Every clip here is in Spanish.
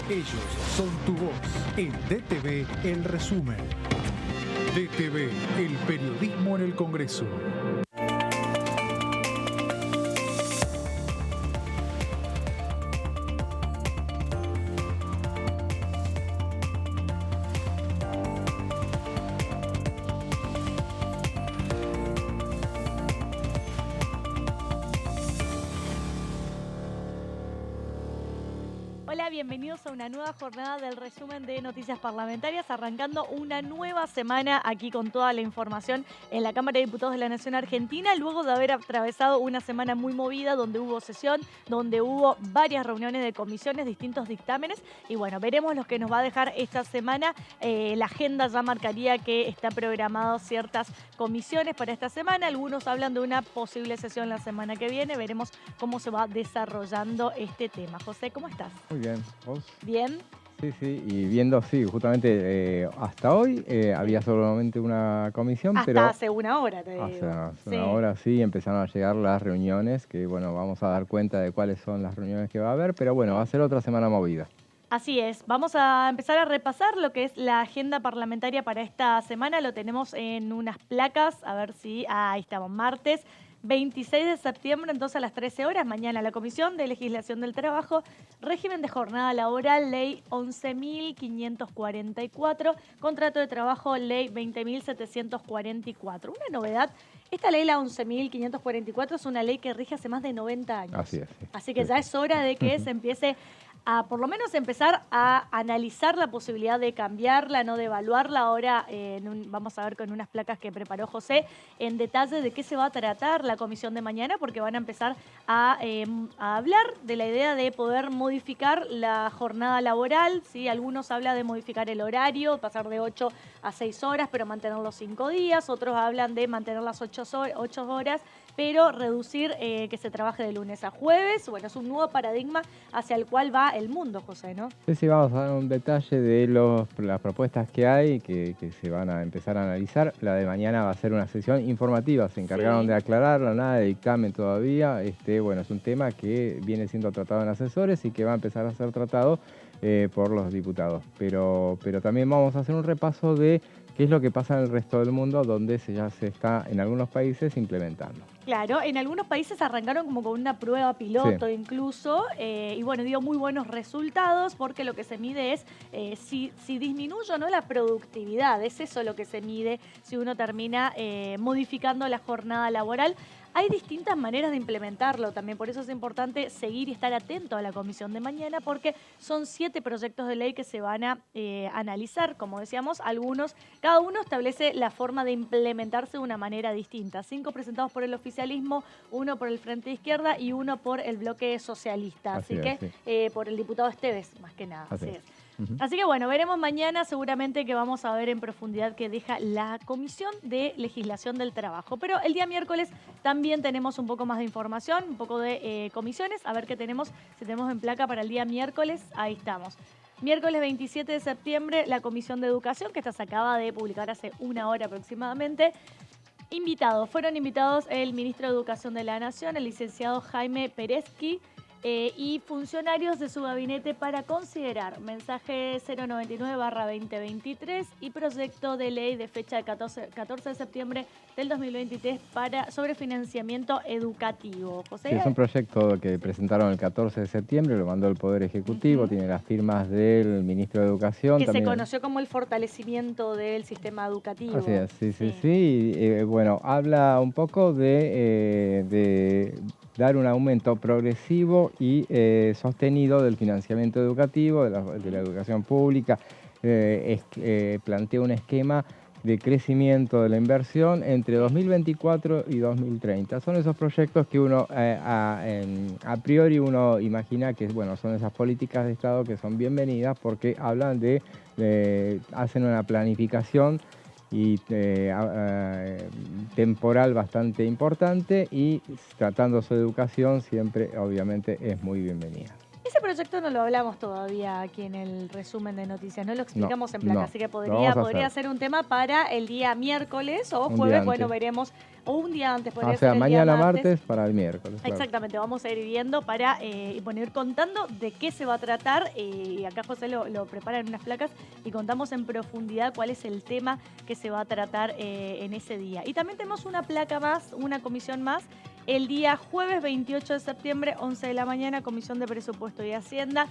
Ellos son tu voz. En DTV, el resumen. DTV, el periodismo en el Congreso. Hola, bienvenidos a una nueva jornada del resumen de noticias parlamentarias, arrancando una nueva semana aquí con toda la información en la Cámara de Diputados de la Nación Argentina, luego de haber atravesado una semana muy movida donde hubo sesión, donde hubo varias reuniones de comisiones, distintos dictámenes, y bueno, veremos lo que nos va a dejar esta semana. La agenda ya marcaría que está programado ciertas comisiones para esta semana, algunos hablan de una posible sesión la semana que viene, veremos cómo se va desarrollando este tema. José, ¿cómo estás? Muy bien, ¿vos? Bien. Sí, y viendo, sí, justamente hasta hoy había solamente una comisión, Hasta pero hace una hora, te digo. hace una hora sí empezaron a llegar las reuniones, que bueno, vamos a dar cuenta de cuáles son las reuniones que va a haber, pero bueno, va a ser otra semana movida. Así es, vamos a empezar a repasar lo que es la agenda parlamentaria para esta semana, lo tenemos en unas placas, a ver si, ahí estamos, martes 26 de septiembre, entonces a las 13 horas, mañana la Comisión de Legislación del Trabajo, régimen de jornada laboral, ley 11.544, contrato de trabajo, ley 20.744. Una novedad, esta ley, la 11.544, es una ley que rige hace más de 90 años. Así es. Sí. Así que ya es hora de que se empiece a por lo menos empezar a analizar la posibilidad de cambiarla, no de evaluarla. Ahora vamos a ver con unas placas que preparó José en detalle de qué se va a tratar la comisión de mañana, porque van a empezar a hablar de la idea de poder modificar la jornada laboral, ¿sí? Algunos hablan de modificar el horario, pasar de 8 a 6 horas, pero mantener los 5 días. Otros hablan de mantener las 8 horas, pero reducir que se trabaje de lunes a jueves. Bueno, es un nuevo paradigma hacia el cual va el mundo, José, ¿no? Sí, vamos a dar un detalle de las propuestas que hay, que se van a empezar a analizar. La de mañana va a ser una sesión informativa, se encargaron de aclararla, nada de dictamen todavía. Bueno, es un tema que viene siendo tratado en asesores y que va a empezar a ser tratado por los diputados. Pero también vamos a hacer un repaso de qué es lo que pasa en el resto del mundo, donde ya se está en algunos países implementando. Claro, en algunos países arrancaron como con una prueba piloto incluso, y bueno, dio muy buenos resultados porque lo que se mide es si disminuye o no la productividad, es eso lo que se mide si uno termina modificando la jornada laboral. Hay distintas maneras de implementarlo también, por eso es importante seguir y estar atento a la comisión de mañana, porque son 7 proyectos de ley que se van a analizar, como decíamos, cada uno establece la forma de implementarse de una manera distinta. 5 presentados por el oficialismo, 1 por el Frente de Izquierda y 1 por el bloque socialista, así que por el diputado Esteves, más que nada. Así es. Así que bueno, veremos mañana seguramente que vamos a ver en profundidad qué deja la Comisión de Legislación del Trabajo. Pero el día miércoles también tenemos un poco más de información, un poco de comisiones. A ver qué tenemos, si tenemos en placa para el día miércoles, ahí estamos. Miércoles 27 de septiembre, la Comisión de Educación, que esta se acaba de publicar hace una hora aproximadamente. Fueron invitados el ministro de Educación de la Nación, el licenciado Jaime Peresky, y funcionarios de su gabinete para considerar mensaje 099/2023 y proyecto de ley de fecha de 14 de septiembre del 2023 sobre financiamiento educativo. José. Sí, es un proyecto que presentaron el 14 de septiembre, lo mandó el Poder Ejecutivo, tiene las firmas del ministro de Educación. Que también se conoció como el fortalecimiento del sistema educativo. Así es, sí. Y, bueno, habla un poco de dar un aumento progresivo y sostenido del financiamiento educativo, de la educación pública. Plantea un esquema de crecimiento de la inversión entre 2024 y 2030. Son esos proyectos que uno, a priori uno imagina que bueno, son esas políticas de Estado que son bienvenidas porque hablan hacen una planificación y temporal bastante importante, y tratándose de educación siempre obviamente es muy bienvenida. Ese Este proyecto no lo hablamos todavía aquí en el resumen de noticias, no lo explicamos en placa, no, así que lo podría vamos a hacer. ser un tema para el día miércoles o Un jueves, día bueno, antes. veremos, o un día antes, podría O sea, ser el mañana día martes para el miércoles. Claro. Exactamente, vamos a ir viendo para ir contando de qué se va a tratar. Y acá José lo prepara en unas placas y contamos en profundidad cuál es el tema que se va a tratar en ese día. Y también tenemos una placa más, una comisión más, el día jueves 28 de septiembre, 11 de la mañana, Comisión de Presupuesto y Hacienda.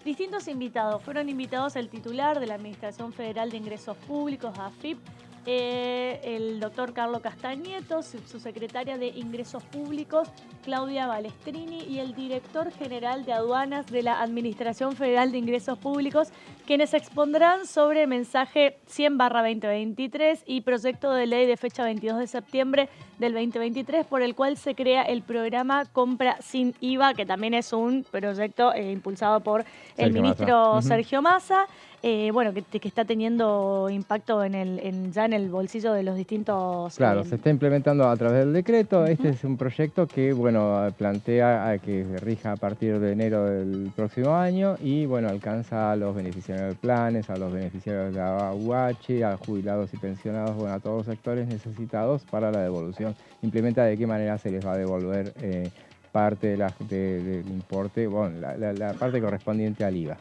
Distintos invitados. Fueron invitados el titular de la Administración Federal de Ingresos Públicos, AFIP, el doctor Carlos Castañeto, su secretaria de Ingresos Públicos, Claudia Balestrini, y el director general de Aduanas de la Administración Federal de Ingresos Públicos, quienes expondrán sobre el mensaje 100/2023 y proyecto de ley de fecha 22 de septiembre del 2023, por el cual se crea el programa Compra Sin IVA, que también es un proyecto impulsado por el ministro Sergio Massa. Bueno, que está teniendo impacto ya en el bolsillo de los distintos... Claro, se está implementando a través del decreto. Este es un proyecto que, bueno, plantea a que rija a partir de enero del próximo año y, bueno, alcanza a los beneficiarios de planes, a los beneficiarios de la AUH, a jubilados y pensionados, bueno, a todos los sectores necesitados para la devolución. Implementa de qué manera se les va a devolver parte del importe, bueno, la parte correspondiente al IVA.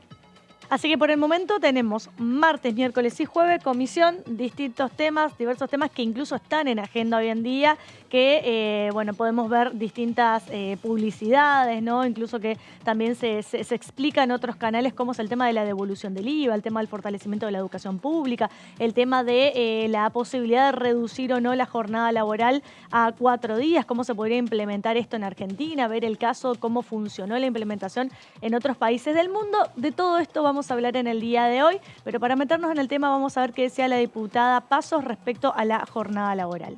Así que por el momento tenemos martes, miércoles y jueves comisión, distintos temas, diversos temas que incluso están en agenda hoy en día, que bueno, podemos ver distintas publicidades, ¿no? Incluso que también se explica en otros canales cómo es el tema de la devolución del IVA, el tema del fortalecimiento de la educación pública, el tema de la posibilidad de reducir o no la jornada laboral a 4 días, cómo se podría implementar esto en Argentina, ver el caso, cómo funcionó la implementación en otros países del mundo. De todo esto vamos a hablar en el día de hoy, pero para meternos en el tema vamos a ver qué decía la diputada Pasos respecto a la jornada laboral.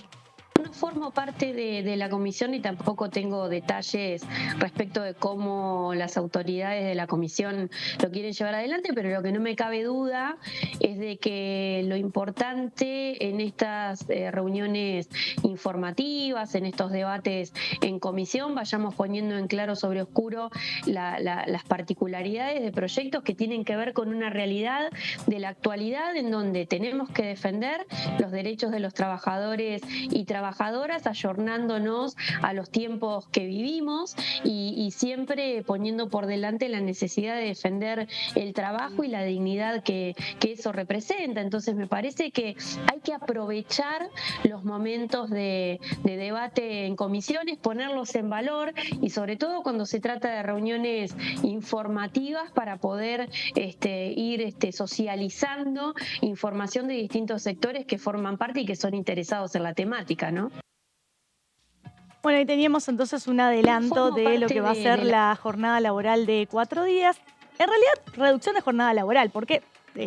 No formo parte de la comisión y tampoco tengo detalles respecto de cómo las autoridades de la comisión lo quieren llevar adelante, pero lo que no me cabe duda es de que lo importante en estas reuniones informativas, en estos debates en comisión, vayamos poniendo en claro sobre oscuro las particularidades de proyectos que tienen que ver con una realidad de la actualidad en donde tenemos que defender los derechos de los trabajadores y trabajadoras, ayornándonos a los tiempos que vivimos y siempre poniendo por delante la necesidad de defender el trabajo y la dignidad que eso representa. Entonces me parece que hay que aprovechar los momentos de debate en comisiones, ponerlos en valor y sobre todo cuando se trata de reuniones informativas para poder ir socializando información de distintos sectores que forman parte y que son interesados en la temática, ¿no? Bueno, ahí teníamos entonces un adelanto de lo que va a ser la jornada laboral de 4 días. En realidad, reducción de jornada laboral, porque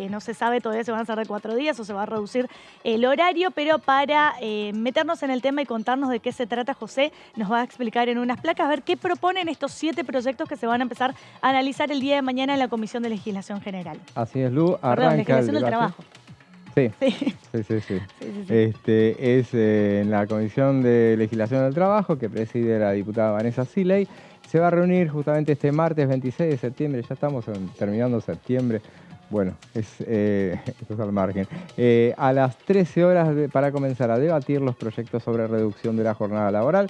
no se sabe todavía si van a ser de 4 días o se va a reducir el horario, pero para meternos en el tema y contarnos de qué se trata, José nos va a explicar en unas placas, a ver qué proponen estos 7 proyectos que se van a empezar a analizar el día de mañana en la Comisión de Legislación General. Así es, Lu, arranca Perdón, Legislación el del Trabajo. Sí. Sí. Es en la Comisión de Legislación del Trabajo que preside la diputada Vanessa Siley. Se va a reunir justamente este martes 26 de septiembre, ya estamos terminando septiembre. Bueno, esto es al margen. A las 13 horas para comenzar a debatir los proyectos sobre reducción de la jornada laboral.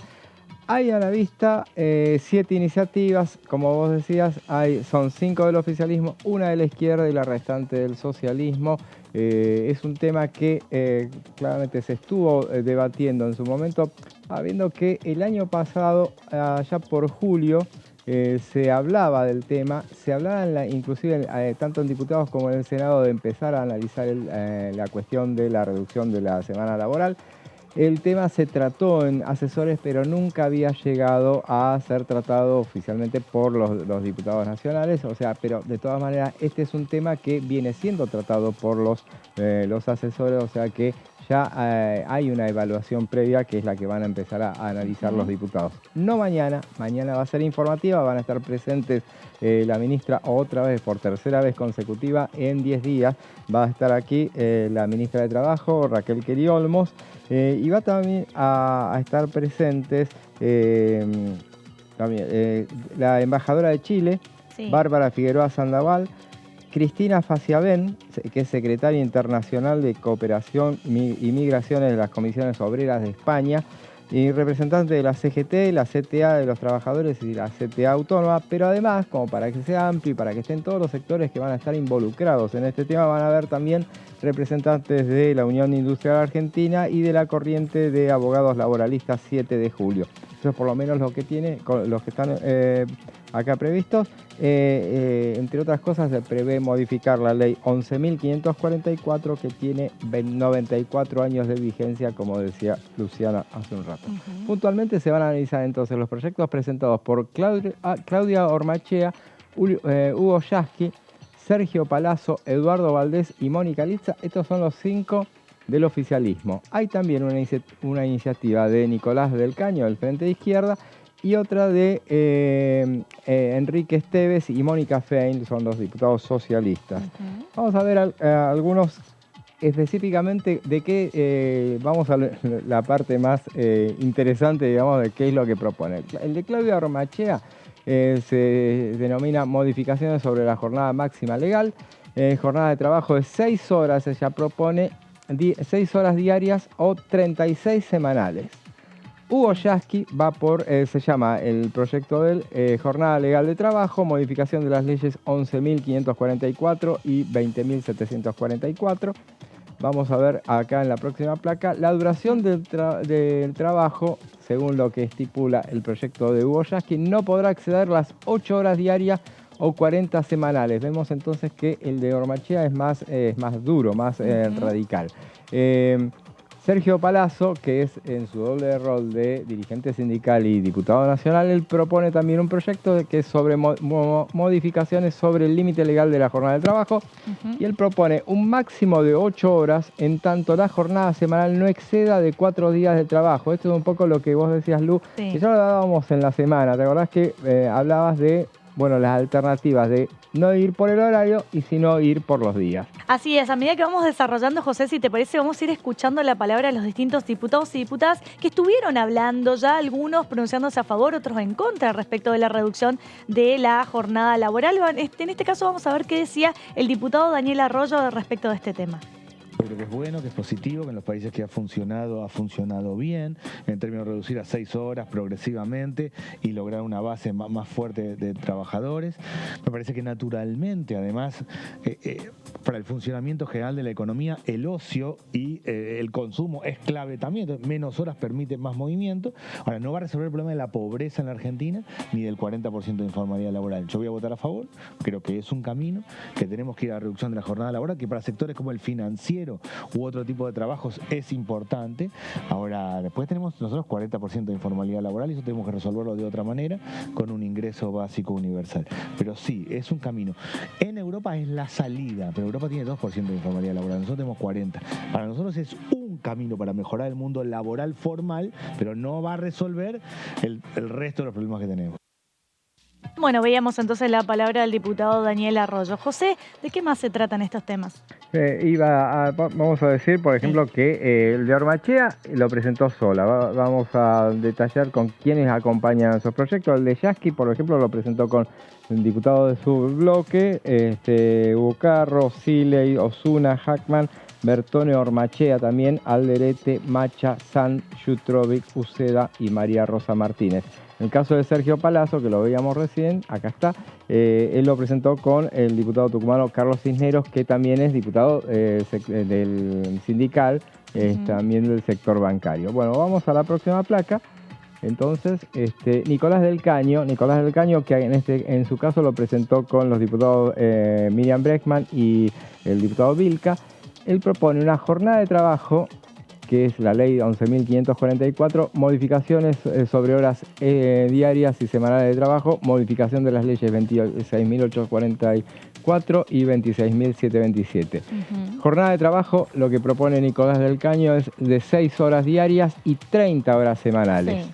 Hay a la vista 7 iniciativas, como vos decías, son 5 del oficialismo, una de la izquierda y la restante del socialismo. Es un tema que claramente se estuvo debatiendo en su momento, habiendo que el año pasado, allá por julio, se hablaba del tema, se hablaba inclusive tanto en diputados como en el Senado de empezar a analizar la cuestión de la reducción de la semana laboral. El tema se trató en asesores, pero nunca había llegado a ser tratado oficialmente por los diputados nacionales. O sea, pero de todas maneras, este es un tema que viene siendo tratado por los asesores, o sea que ya hay una evaluación previa que es la que van a empezar a analizar los diputados. No mañana, mañana va a ser informativa, van a estar presentes la ministra otra vez, por tercera vez consecutiva, en 10 días. Va a estar aquí la ministra de Trabajo, Raquel Querí Olmos, y va también a estar presentes también la embajadora de Chile, Sí. Bárbara Figueroa Sandoval, Cristina Faciabén, que es secretaria internacional de Cooperación y Migraciones de las Comisiones Obreras de España, y representante de la CGT, la CTA de los trabajadores y la CTA autónoma, pero además, como para que sea amplio y para que estén todos los sectores que van a estar involucrados en este tema, van a haber también representantes de la Unión Industrial Argentina y de la corriente de abogados laboralistas 7 de julio. Eso es por lo menos lo que tiene, los que están acá previstos. Entre otras cosas, se prevé modificar la ley 11.544, que tiene 94 años de vigencia, como decía Luciana hace un rato. Puntualmente se van a analizar entonces los proyectos presentados por Claudia Ormachea, Hugo Yasky, Sergio Palazzo, Eduardo Valdés y Mónica Litza. Estos son los 5 del oficialismo. Hay también una iniciativa de Nicolás del Caño, del Frente de Izquierda, y otra de Enrique Esteves y Mónica Fein, son los diputados socialistas. Vamos a ver algunos específicamente de qué, vamos a la parte más interesante, digamos, de qué es lo que propone. El de Claudia Ormachea se denomina modificaciones sobre la jornada máxima legal, jornada de trabajo de 6 horas, ella propone 6 horas diarias o 36 semanales. Hugo Yasky va por, se llama el proyecto de él, Jornada Legal de Trabajo, modificación de las leyes 11.544 y 20.744. Vamos a ver acá en la próxima placa la duración del trabajo, según lo que estipula el proyecto de Hugo Yasky, no podrá exceder las 8 horas diarias o 40 semanales. Vemos entonces que el de Ormachea es más duro, más radical. Sergio Palazzo, que es en su doble rol de dirigente sindical y diputado nacional, él propone también un proyecto que es sobre modificaciones sobre el límite legal de la jornada de trabajo, y él propone un máximo de 8 horas, en tanto la jornada semanal no exceda de 4 días de trabajo. Esto es un poco lo que vos decías, Lu, que ya lo dábamos en la semana. ¿Te acordás que hablabas de las alternativas de no ir por el horario y sino ir por los días? Así es, a medida que vamos desarrollando, José, si te parece, vamos a ir escuchando la palabra de los distintos diputados y diputadas que estuvieron hablando, ya algunos pronunciándose a favor, otros en contra respecto de la reducción de la jornada laboral. En este caso vamos a ver qué decía el diputado Daniel Arroyo respecto de este tema. Creo que es bueno, que es positivo, que en los países que ha funcionado bien, en términos de reducir a 6 horas progresivamente y lograr una base más fuerte de trabajadores. Me parece que naturalmente, además, para el funcionamiento general de la economía, el ocio y el consumo es clave también. Entonces, menos horas permite más movimiento. Ahora, no va a resolver el problema de la pobreza en la Argentina ni del 40% de informalidad laboral. Yo voy a votar a favor, creo que es un camino, que tenemos que ir a la reducción de la jornada laboral, que para sectores como el financiero u otro tipo de trabajos es importante. Ahora, después tenemos nosotros 40% de informalidad laboral y eso tenemos que resolverlo de otra manera, con un ingreso básico universal. Pero sí, es un camino. En Europa es la salida, pero Europa tiene 2% de informalidad laboral, nosotros tenemos 40%. Para nosotros es un camino para mejorar el mundo laboral formal, pero no va a resolver el resto de los problemas que tenemos. Bueno, veíamos entonces la palabra del diputado Daniel Arroyo. José, ¿de qué más se tratan estos temas? Vamos a decir, por ejemplo, que el de Ormachea lo presentó sola. Vamos a detallar con quienes acompañan esos proyectos. El de Yasky, por ejemplo, lo presentó con el diputado de su bloque, Hugo Carro, Siley, Osuna, Hackman, Bertone, Ormachea también, Alderete, Macha, San, Yutrovic, Uceda y María Rosa Martínez. En el caso de Sergio Palazzo, que lo veíamos recién, acá está, él lo presentó con el diputado tucumano Carlos Cisneros, que también es diputado del sindical, también del sector bancario. Bueno, vamos a la próxima placa. Entonces, Nicolás del Caño, que en su caso lo presentó con los diputados Miriam Bregman y el diputado Vilca. Él propone una jornada de trabajo, que es la ley 11.544, modificaciones sobre horas diarias y semanales de trabajo, modificación de las leyes 26.844 y 26.727. Jornada de trabajo, lo que propone Nicolás del Caño es de 6 horas diarias y 30 horas semanales. Sí.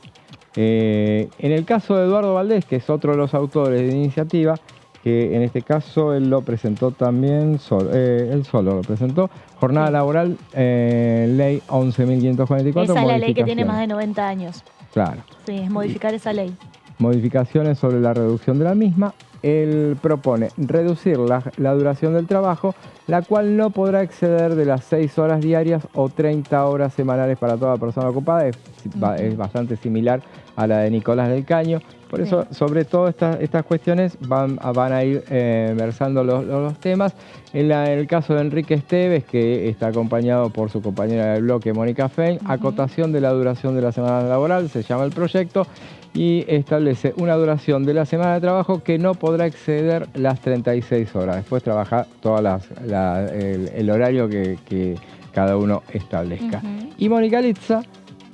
En el caso de Eduardo Valdés, que es otro de los autores de la iniciativa, que en este caso él lo presentó también, él solo lo presentó, jornada laboral, ley 11.544. Esa es la ley que tiene más de 90 años. Claro. Sí, es modificar esa ley. Modificaciones sobre la reducción de la misma. él propone reducir la duración del trabajo, la cual no podrá exceder de las 6 horas diarias o 30 horas semanales para toda persona ocupada. Es bastante similar a la de Nicolás del Caño. Por eso, sobre todo estas cuestiones van a ir versando los temas. En el caso de Enrique Esteves, que está acompañado por su compañera del bloque, Mónica Fein, acotación de la duración de la semana laboral, se llama el proyecto, y establece una duración de la semana de trabajo que no podrá exceder las 36 horas. Después trabaja el horario que cada uno establezca. Y Mónica Litza,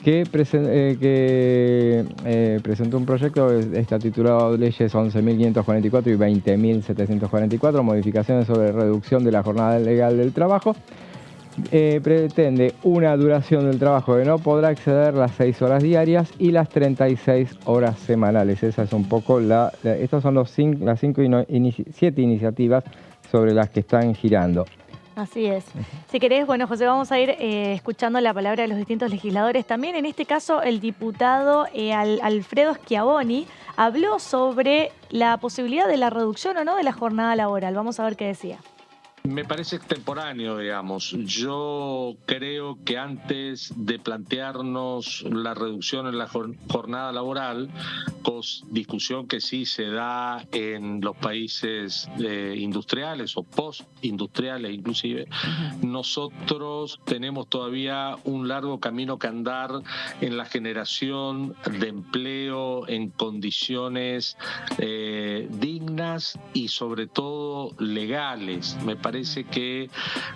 que presentó un proyecto que está titulado Leyes 11.544 y 20.744, modificaciones sobre reducción de la jornada legal del trabajo. Pretende una duración del trabajo que no podrá exceder las 6 horas diarias y las 36 horas semanales. Esa es un poco estas son las 7 iniciativas sobre las que están girando. Así es. Si querés, bueno, José, vamos a ir escuchando la palabra de los distintos legisladores. También en este caso el diputado Alfredo Schiavoni habló sobre la posibilidad de la reducción o no de la jornada laboral. Vamos a ver qué decía. Me parece extemporáneo, digamos. Yo creo que antes de plantearnos la reducción en la jornada laboral, discusión que sí se da en los países industriales o postindustriales inclusive, nosotros tenemos todavía un largo camino que andar en la generación de empleo en condiciones dignas y sobre todo legales. Me parece que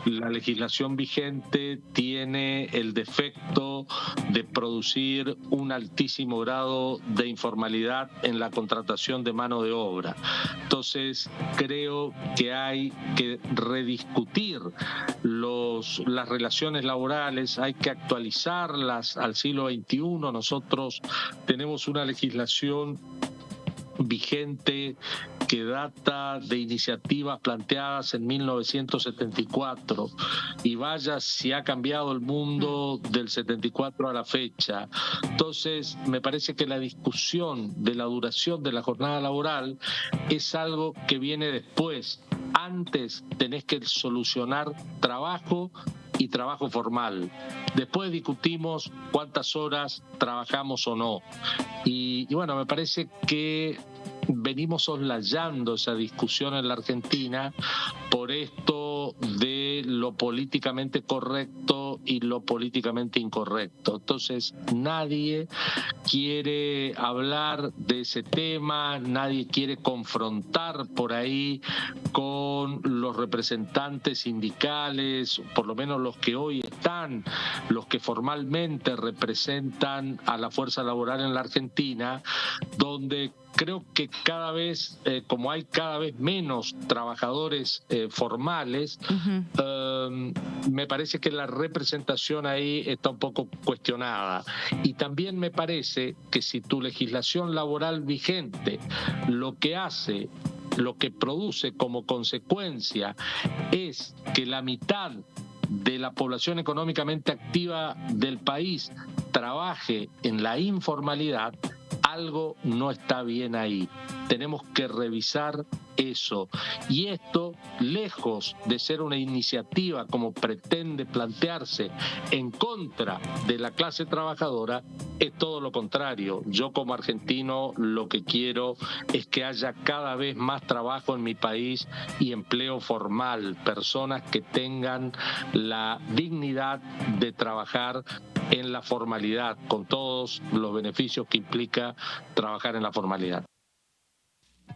la legislación vigente tiene el defecto de producir un altísimo grado de informalidad en la contratación de mano de obra. Entonces, creo que hay que rediscutir las relaciones laborales, hay que actualizarlas al siglo XXI. Nosotros tenemos una legislación vigente que data de iniciativas planteadas en 1974 y vaya si ha cambiado el mundo del 74 a la fecha. Entonces me parece que la discusión de la duración de la jornada laboral es algo que viene después. Antes tenés que solucionar trabajo y trabajo formal. Después discutimos cuántas horas trabajamos o no. Y bueno, me parece que venimos soslayando esa discusión en la Argentina por esto de lo políticamente correcto y lo políticamente incorrecto. Entonces, nadie quiere hablar de ese tema, nadie quiere confrontar por ahí con los representantes sindicales, por lo menos los que hoy están, los que formalmente representan a la fuerza laboral en la Argentina, donde creo que cada vez, como hay cada vez menos trabajadores formales, me parece que la representación ahí está un poco cuestionada. Y también me parece que si tu legislación laboral vigente lo que produce como consecuencia es que la mitad de la población económicamente activa del país trabaje en la informalidad, algo no está bien ahí. Tenemos que revisar eso. Y esto, lejos de ser una iniciativa como pretende plantearse en contra de la clase trabajadora, es todo lo contrario. Yo como argentino lo que quiero es que haya cada vez más trabajo en mi país y empleo formal, personas que tengan la dignidad de trabajar en la formalidad, con todos los beneficios que implica trabajar en la formalidad.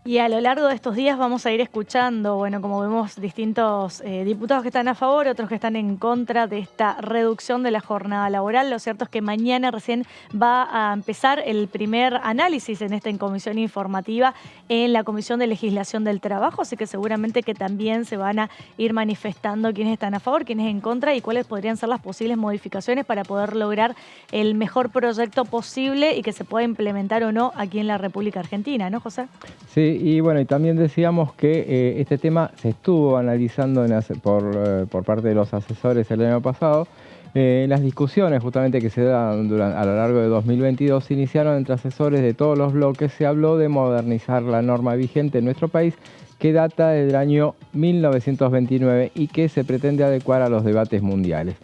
Y a lo largo de estos días vamos a ir escuchando, bueno, como vemos, distintos diputados que están a favor, otros que están en contra de esta reducción de la jornada laboral. Lo cierto es que mañana recién va a empezar el primer análisis en esta comisión informativa en la Comisión de Legislación del Trabajo, así que seguramente que también se van a ir manifestando quiénes están a favor, quiénes en contra y cuáles podrían ser las posibles modificaciones para poder lograr el mejor proyecto posible y que se pueda implementar o no aquí en la República Argentina, ¿no, José? Sí, y bueno, y también decíamos que este tema se estuvo analizando por parte de los asesores el año pasado Las discusiones justamente que se dan a lo largo de 2022 se iniciaron entre asesores de todos los bloques. Se habló de modernizar la norma vigente en nuestro país, que data del año 1929 y que se pretende adecuar a los debates mundiales.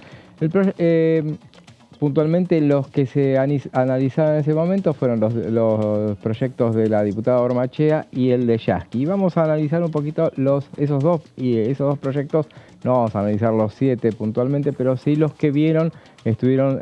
Puntualmente los que se analizaron en ese momento fueron los proyectos de la diputada Ormachea y el de Yasky. Y vamos a analizar un poquito esos dos proyectos. No vamos a analizar los 7 puntualmente, pero sí los que estuvieron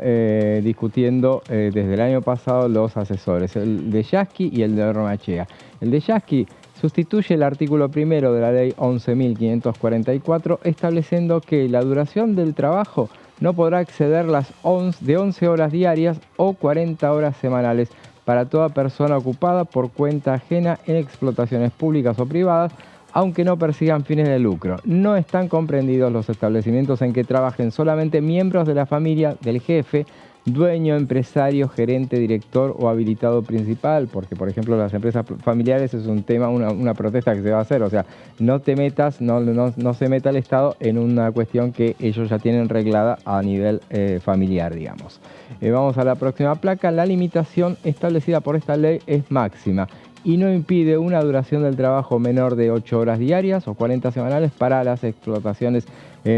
discutiendo desde el año pasado los asesores, el de Yasky y el de Ormachea. El de Yasky sustituye el artículo primero de la ley 11.544, estableciendo que la duración del trabajo no podrá exceder de 11 horas diarias o 40 horas semanales para toda persona ocupada por cuenta ajena en explotaciones públicas o privadas, aunque no persigan fines de lucro. No están comprendidos los establecimientos en que trabajen solamente miembros de la familia del jefe, dueño, empresario, gerente, director o habilitado principal, porque por ejemplo las empresas familiares es un tema, una protesta que se va a hacer, o sea, no te metas, no se meta el Estado en una cuestión que ellos ya tienen reglada a nivel familiar, digamos. Vamos a la próxima placa. La limitación establecida por esta ley es máxima y no impide una duración del trabajo menor de 8 horas diarias o 40 semanales para las explotaciones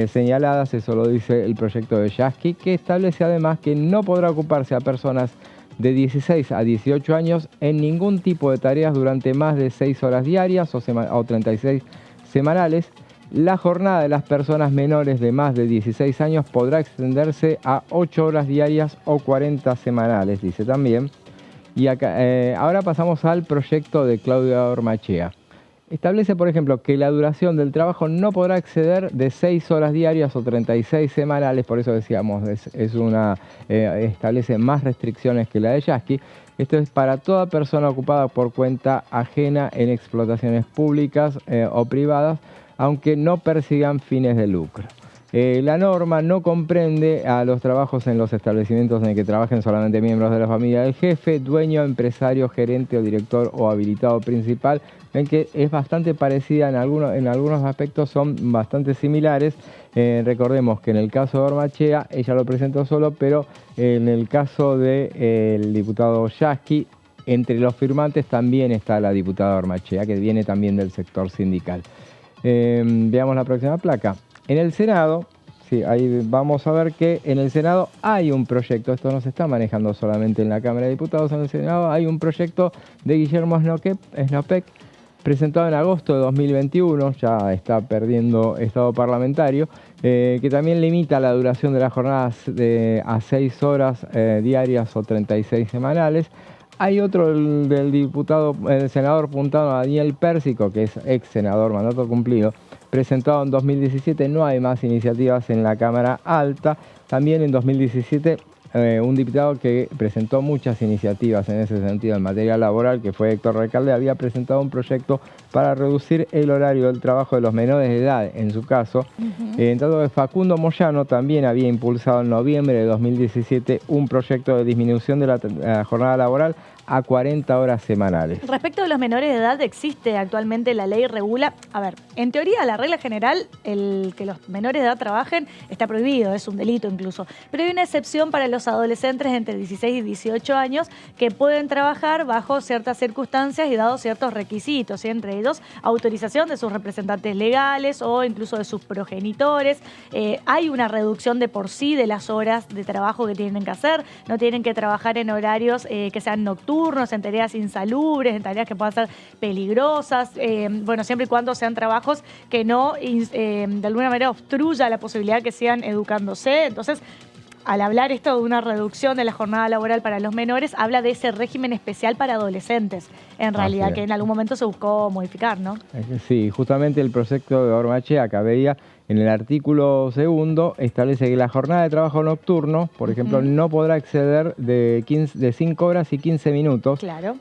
señaladas. Eso lo dice el proyecto de Yasky, que establece además que no podrá ocuparse a personas de 16 a 18 años en ningún tipo de tareas durante más de 6 horas diarias o 36 semanales. La jornada de las personas menores de más de 16 años podrá extenderse a 8 horas diarias o 40 semanales, dice también. Y acá, ahora pasamos al proyecto de Claudia Ormachea. Establece, por ejemplo, que la duración del trabajo no podrá exceder de 6 horas diarias o 36 semanales, por eso decíamos, establece más restricciones que la de Yasky. Esto es para toda persona ocupada por cuenta ajena en explotaciones públicas o privadas, aunque no persigan fines de lucro. La norma no comprende a los trabajos en los establecimientos en el que trabajen solamente miembros de la familia del jefe, dueño, empresario, gerente o director o habilitado principal. Ven que es bastante parecida, en algunos aspectos son bastante similares. Recordemos que en el caso de Ormachea, ella lo presentó solo, pero en el caso del diputado Yasky, entre los firmantes también está la diputada Ormachea, que viene también del sector sindical. Veamos la próxima placa. En el Senado, sí, ahí vamos a ver que en el Senado hay un proyecto, esto no se está manejando solamente en la Cámara de Diputados, en el Senado hay un proyecto de Guillermo Snopek, presentado en agosto de 2021, ya está perdiendo estado parlamentario, que también limita la duración de las jornadas a 6 horas diarias o 36 semanales. Hay otro del senador puntano Daniel Pérsico, que es ex senador, mandato cumplido, presentado en 2017. No hay más iniciativas en la Cámara Alta. También en 2017 un diputado que presentó muchas iniciativas en ese sentido en materia laboral, que fue Héctor Recalde, había presentado un proyecto para reducir el horario del trabajo de los menores de edad, en su caso. En tanto que Facundo Moyano también había impulsado en noviembre de 2017 un proyecto de disminución de la jornada laboral a 40 horas semanales. Respecto a los menores de edad, existe actualmente la ley regula. A ver, en teoría, la regla general, el que los menores de edad trabajen está prohibido, es un delito incluso. Pero hay una excepción para los adolescentes entre 16 y 18 años que pueden trabajar bajo ciertas circunstancias y dados ciertos requisitos, y entre ellos autorización de sus representantes legales o incluso de sus progenitores. Hay una reducción de por sí de las horas de trabajo que tienen que hacer. No tienen que trabajar en horarios que sean nocturnos, en tareas insalubres, en tareas que puedan ser peligrosas, bueno, siempre y cuando sean trabajos que no de alguna manera obstruya la posibilidad que sigan educándose. Entonces, al hablar esto de una reducción de la jornada laboral para los menores, habla de ese régimen especial para adolescentes, en realidad, que en algún momento se buscó modificar, ¿no? Sí, justamente el proyecto de Ormachea que veía en el artículo 2 establece que la jornada de trabajo nocturno, por ejemplo, no podrá exceder de 5 horas y 15 minutos. Claro.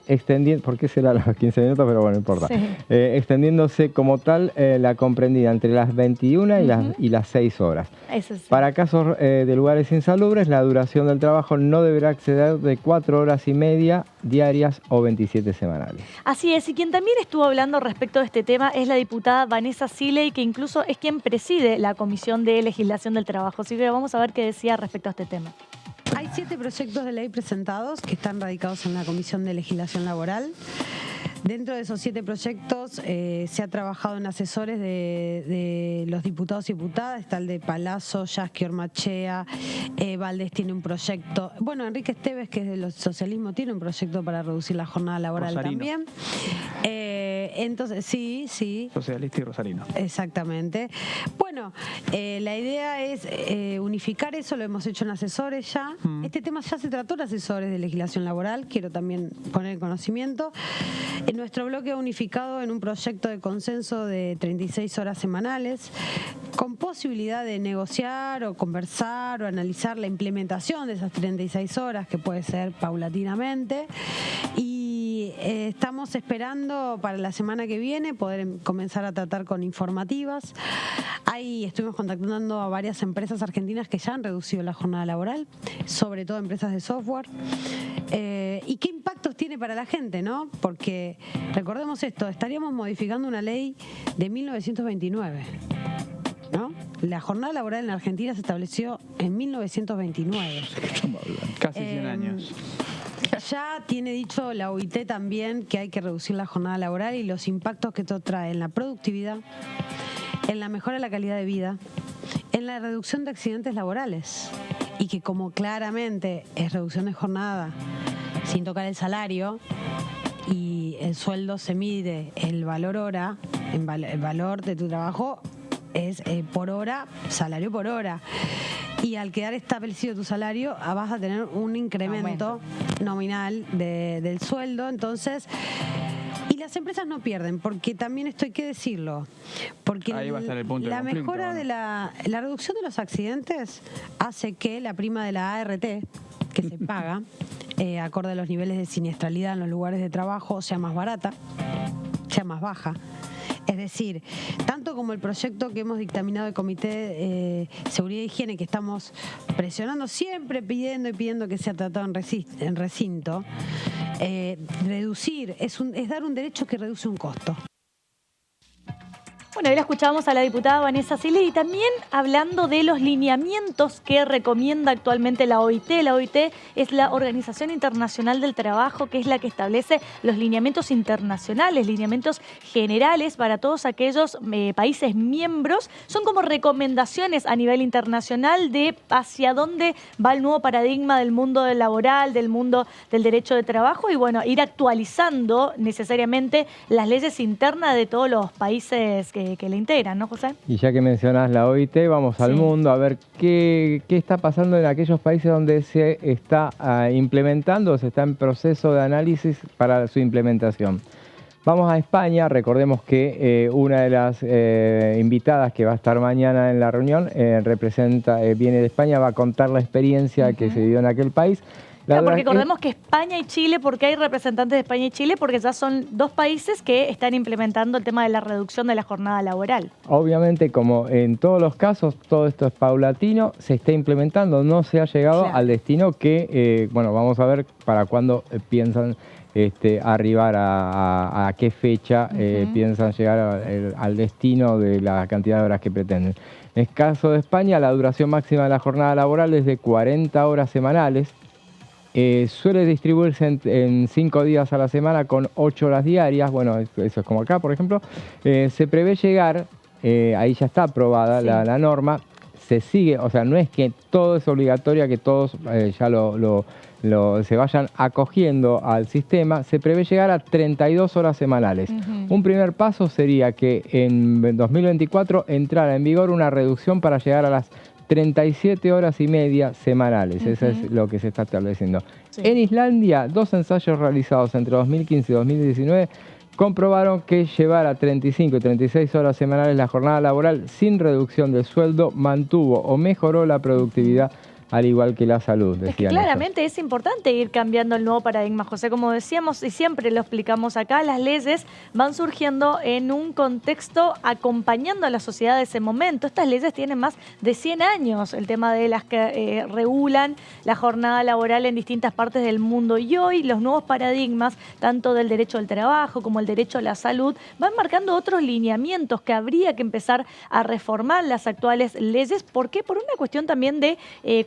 ¿Por qué será los 15 minutos? Pero bueno, no importa. Sí. Extendiéndose como tal la comprendida entre las 21 y las 6 horas. Eso sí. Para casos de lugares insalubres, la duración del trabajo no deberá exceder de 4 horas y media diarias o 27 semanales. Así es, y quien también estuvo hablando respecto de este tema es la diputada Vanessa Siley, que incluso es quien preside preside la Comisión de Legislación del Trabajo. Así que vamos a ver qué decía respecto a este tema. Hay 7 proyectos de ley presentados que están radicados en la Comisión de Legislación Laboral. Dentro de esos 7 proyectos se ha trabajado en asesores de los diputados y diputadas. Está el de Palazzo, Yasky Ormachea, Valdés tiene un proyecto. Bueno, Enrique Esteves, que es del socialismo, tiene un proyecto para reducir la jornada laboral también. Entonces, sí. Socialista y rosarino. Exactamente. Bueno, la idea es unificar eso, lo hemos hecho en asesores ya. Este tema ya se trató en asesores de legislación laboral, quiero también poner en conocimiento. Nuestro bloque ha unificado en un proyecto de consenso de 36 horas semanales, con posibilidad de negociar o conversar o analizar la implementación de esas 36 horas, que puede ser paulatinamente. Y estamos esperando para la semana que viene poder comenzar a tratar con informativas. Ahí estuvimos contactando a varias empresas argentinas que ya han reducido la jornada laboral, sobre todo empresas de software. ¿Y qué impactos tiene para la gente, no? Porque recordemos esto, estaríamos modificando una ley de 1929, ¿no? La jornada laboral en la Argentina se estableció en 1929. Casi 100 años. Ya tiene dicho la OIT también que hay que reducir la jornada laboral y los impactos que esto trae en la productividad, en la mejora de la calidad de vida, en la reducción de accidentes laborales, y que como claramente es reducción de jornada sin tocar el salario y el sueldo se mide el valor hora, el valor de tu trabajo es por hora, salario por hora. Y al quedar establecido tu salario vas a tener un incremento nominal del sueldo. Entonces, y las empresas no pierden, porque también esto hay que decirlo, porque ahí va a estar el punto la de conflicto, mejora ¿no? de la reducción de los accidentes hace que la prima de la ART que se paga acorde a los niveles de siniestralidad en los lugares de trabajo sea más barata, sea más baja. Es decir, tanto como el proyecto que hemos dictaminado el Comité de Seguridad e Higiene, que estamos presionando siempre, pidiendo que sea tratado en recinto, reducir es dar un derecho que reduce un costo. Bueno, ahí la escuchábamos a la diputada Vanessa Siles y también hablando de los lineamientos que recomienda actualmente la OIT. La OIT es la Organización Internacional del Trabajo, que es la que establece los lineamientos internacionales, lineamientos generales para todos aquellos países miembros. Son como recomendaciones a nivel internacional de hacia dónde va el nuevo paradigma del mundo laboral, del mundo del derecho de trabajo y bueno, ir actualizando necesariamente las leyes internas de todos los países que le integran, ¿no, José? Y ya que mencionás la OIT, vamos al mundo a ver qué está pasando en aquellos países donde se está implementando, se está en proceso de análisis para su implementación. Vamos a España, recordemos que una de las invitadas que va a estar mañana en la reunión viene de España, va a contar la experiencia que se vivió en aquel país. Claro, porque recordemos que España y Chile, porque hay representantes de España y Chile, porque ya son dos países que están implementando el tema de la reducción de la jornada laboral. Obviamente, como en todos los casos, todo esto es paulatino, se está implementando, no se ha llegado al destino que, bueno, vamos a ver para cuándo piensan arribar a qué fecha piensan llegar al destino de la cantidad de horas que pretenden. En el caso de España, la duración máxima de la jornada laboral es de 40 horas semanales. Suele distribuirse en 5 días a la semana con 8 horas diarias. Bueno, eso es como acá, por ejemplo. Se prevé llegar, ahí ya está aprobada la norma, se sigue, o sea, no es que todo es obligatorio, que todos ya se vayan acogiendo al sistema. Se prevé llegar a 32 horas semanales. Un primer paso sería que en 2024 entrara en vigor una reducción para llegar a las 37 horas y media semanales, eso es lo que se está estableciendo. En Islandia, 2 ensayos realizados entre 2015 y 2019 comprobaron que llevar a 35 y 36 horas semanales la jornada laboral sin reducción del sueldo mantuvo o mejoró la productividad al igual que la salud, Es que decían claramente ellos. es importante ir cambiando el nuevo paradigma, José. Como decíamos y siempre lo explicamos acá, las leyes van surgiendo en un contexto acompañando a la sociedad de ese momento. Estas leyes tienen más de 100 años, el tema de las que regulan la jornada laboral en distintas partes del mundo. Y hoy los nuevos paradigmas, tanto del derecho al trabajo como el derecho a la salud, van marcando otros lineamientos que habría que empezar a reformar las actuales leyes. ¿Por qué? Por una cuestión también de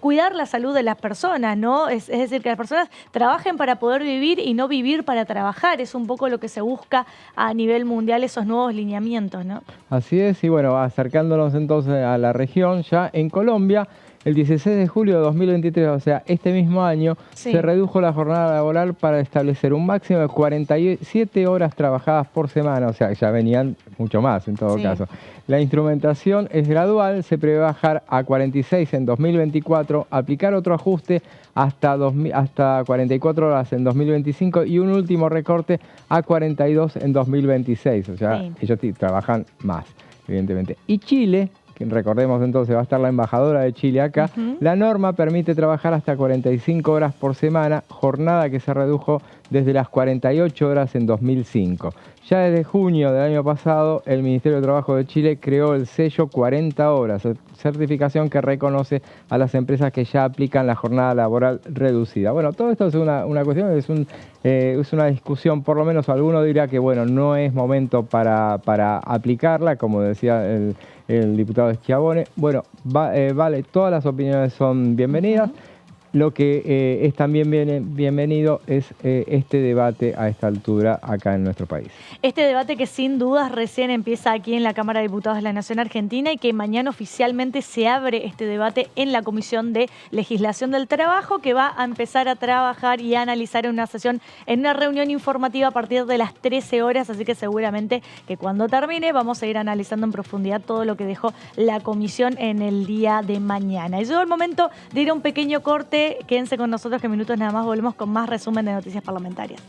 cuidar la salud de las personas, ¿no? Es decir, que las personas trabajen para poder vivir y no vivir para trabajar. Es un poco lo que se busca a nivel mundial, esos nuevos lineamientos, ¿no? Así es, y bueno, acercándonos entonces a la región, ya en Colombia, el 16 de julio de 2023, o sea, este mismo año, Sí. se redujo la jornada laboral para establecer un máximo de 47 horas trabajadas por semana, o sea, ya venían mucho más en todo Sí. caso. La instrumentación es gradual, se prevé bajar a 46 en 2024, aplicar otro ajuste hasta 44 horas en 2025 y un último recorte a 42 en 2026, o sea, Sí. ellos trabajan más, evidentemente. Y Chile, que recordemos entonces va a estar la embajadora de Chile acá, la norma permite trabajar hasta 45 horas por semana, jornada que se redujo desde las 48 horas en 2005. Ya desde junio del año pasado, el Ministerio de Trabajo de Chile creó el sello 40 horas, certificación que reconoce a las empresas que ya aplican la jornada laboral reducida. Bueno, todo esto es una cuestión, es una discusión, por lo menos alguno dirá que bueno, no es momento para aplicarla, como decía el diputado Schiavone. Bueno, vale, todas las opiniones son bienvenidas. Lo que es también bienvenido es este debate a esta altura acá en nuestro país. Este debate que sin dudas recién empieza aquí en la Cámara de Diputados de la Nación Argentina y que mañana oficialmente se abre este debate en la Comisión de Legislación del Trabajo, que va a empezar a trabajar y a analizar en una sesión, en una reunión informativa a partir de las 13 horas, así que seguramente que cuando termine vamos a ir analizando en profundidad todo lo que dejó la comisión en el día de mañana. Y llegó el momento de ir a un pequeño corte. Quédense con nosotros que en minutos nada más volvemos con más resumen de noticias parlamentarias.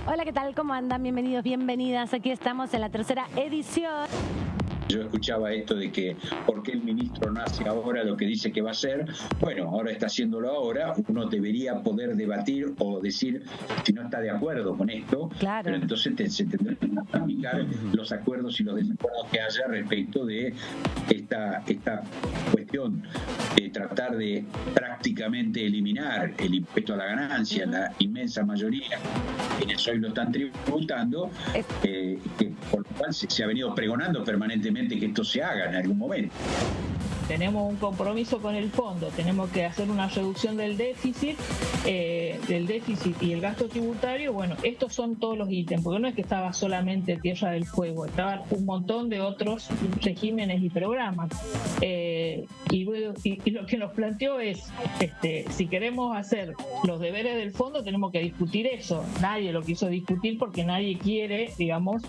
Hola, ¿qué tal? ¿Cómo andan? Bienvenidos, bienvenidas. Aquí estamos en la tercera edición. Yo escuchaba esto de que ¿por qué el ministro no hace ahora lo que dice que va a hacer? Bueno, ahora está haciéndolo ahora, uno debería poder debatir o decir si no está de acuerdo con esto, Claro. pero entonces se tendrán que aplicar los acuerdos y los desacuerdos que haya respecto de esta cuestión de tratar de prácticamente eliminar el impuesto a la ganancia, la inmensa mayoría quienes hoy lo están tributando, que por lo cual se ha venido pregonando permanentemente que esto se haga en algún momento. Tenemos un compromiso con el fondo, tenemos que hacer una reducción del déficit y el gasto tributario. Bueno, estos son todos los ítems, porque no es que estaba solamente Tierra del Fuego, estaban un montón de otros regímenes y programas. Y lo que nos planteó es, si queremos hacer los deberes del fondo, tenemos que discutir eso. Nadie lo quiso discutir porque nadie quiere, digamos,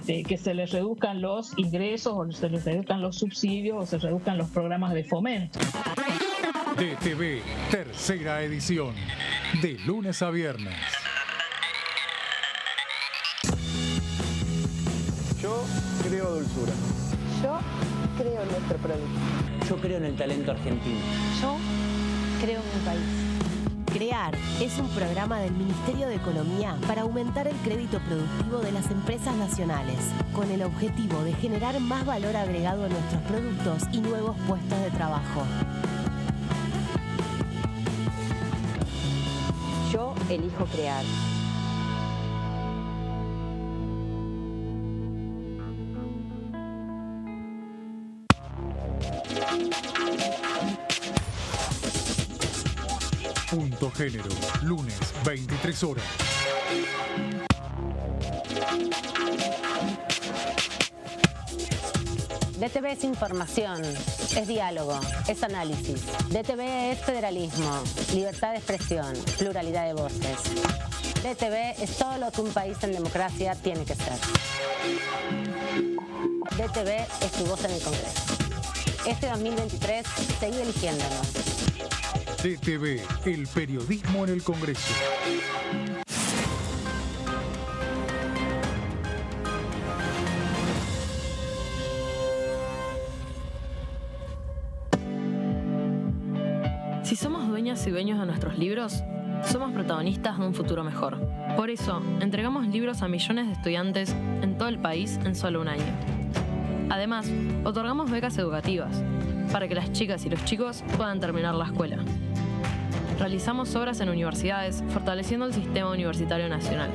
que se les reduzcan los ingresos o se les reduzcan los subsidios o se reduzcan los programas de fomento. DTV, tercera edición, de lunes a viernes. Yo creo dulzura. Yo creo en nuestro producto. Yo creo en el talento argentino. Yo creo en mi país. CREAR es un programa del Ministerio de Economía para aumentar el crédito productivo de las empresas nacionales, con el objetivo de generar más valor agregado en nuestros productos y nuevos puestos de trabajo. Yo elijo crear. Punto Género, lunes, 23 horas. DTV es información, es diálogo, es análisis. DTV es federalismo, libertad de expresión, pluralidad de voces. DTV es todo lo que un país en democracia tiene que ser. DTV es tu voz en el Congreso. Este 2023, seguí eligiéndonos. DTV, el periodismo en el Congreso. Si somos dueñas y dueños de nuestros libros, somos protagonistas de un futuro mejor. Por eso, entregamos libros a millones de estudiantes en todo el país en solo un año. Además, otorgamos becas educativas para que las chicas y los chicos puedan terminar la escuela. Realizamos obras en universidades, fortaleciendo el sistema universitario nacional.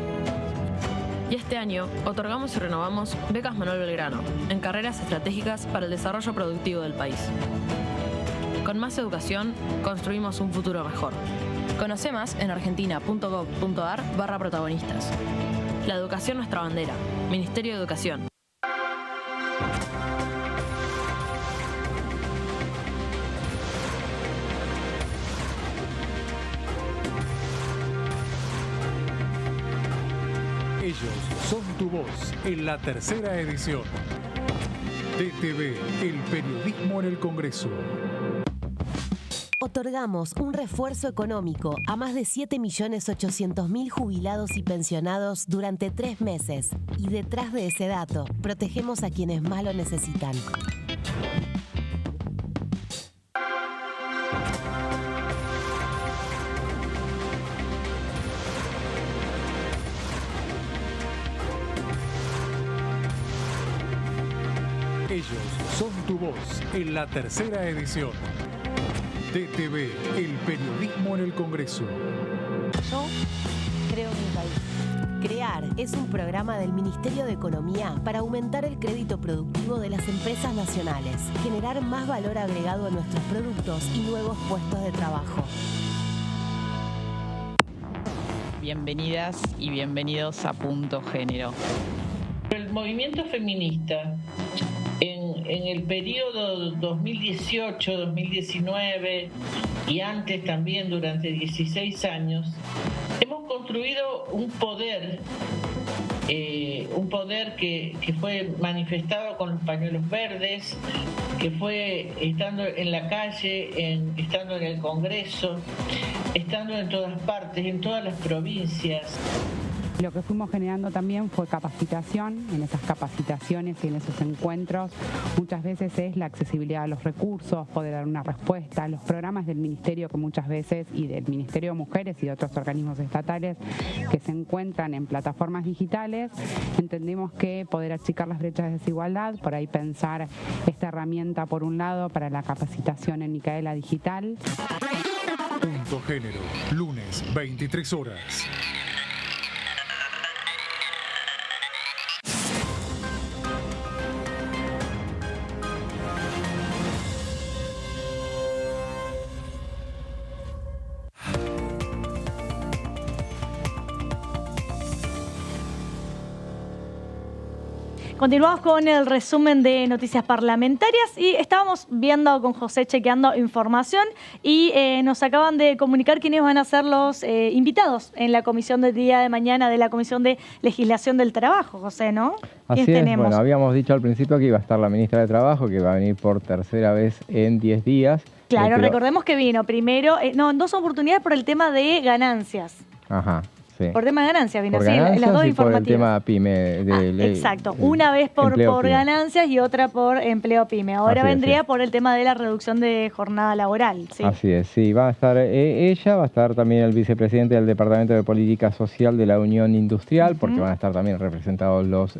Y este año, otorgamos y renovamos becas Manuel Belgrano en carreras estratégicas para el desarrollo productivo del país. Con más educación, construimos un futuro mejor. Conoce más en argentina.gov.ar/protagonistas. La educación nuestra bandera. Ministerio de Educación. Ellos son tu voz en la tercera edición. DTV, el periodismo en el Congreso. Otorgamos un refuerzo económico a más de 7.800.000 jubilados y pensionados durante 3 meses. Y detrás de ese dato, protegemos a quienes más lo necesitan. Ellos son tu voz en la tercera edición. DTV, el periodismo en el Congreso. Yo creo en mi país. CREAR es un programa del Ministerio de Economía para aumentar el crédito productivo de las empresas nacionales, generar más valor agregado a nuestros productos y nuevos puestos de trabajo. Bienvenidas y bienvenidos a Punto Género. El movimiento feminista en el periodo 2018-2019 y antes también durante 16 años, hemos construido un poder que fue manifestado con los pañuelos verdes, que fue estando en la calle, estando en el Congreso, estando en todas partes, en todas las provincias. Lo que fuimos generando también fue capacitación. En esas capacitaciones y en esos encuentros muchas veces es la accesibilidad a los recursos, poder dar una respuesta, los programas del Ministerio que muchas veces, y del Ministerio de Mujeres y de otros organismos estatales que se encuentran en plataformas digitales. Entendemos que poder achicar las brechas de desigualdad, por ahí pensar esta herramienta por un lado para la capacitación en Micaela Digital. Punto Género, lunes, 23 horas. Continuamos con el resumen de noticias parlamentarias y estábamos viendo con José, chequeando información y nos acaban de comunicar quiénes van a ser los invitados en la comisión del día de mañana de la Comisión de Legislación del Trabajo, José, ¿no? Así es, tenemos? Bueno, habíamos dicho al principio que iba a estar la ministra de Trabajo, que va a venir por tercera vez en 10 días. Claro, recordemos que vino primero, en 2 oportunidades por el tema de ganancias. Ajá. Sí. Por tema de ganancias vino, por sí, ganancias las 2 y informativas. por el tema PYME. Exacto, una vez por ganancias y otra por empleo PYME. Ahora vendría por el tema de la reducción de jornada laboral. ¿Sí? Así es, sí, va a estar ella, va a estar también el vicepresidente del Departamento de Política Social de la Unión Industrial, porque van a estar también representados los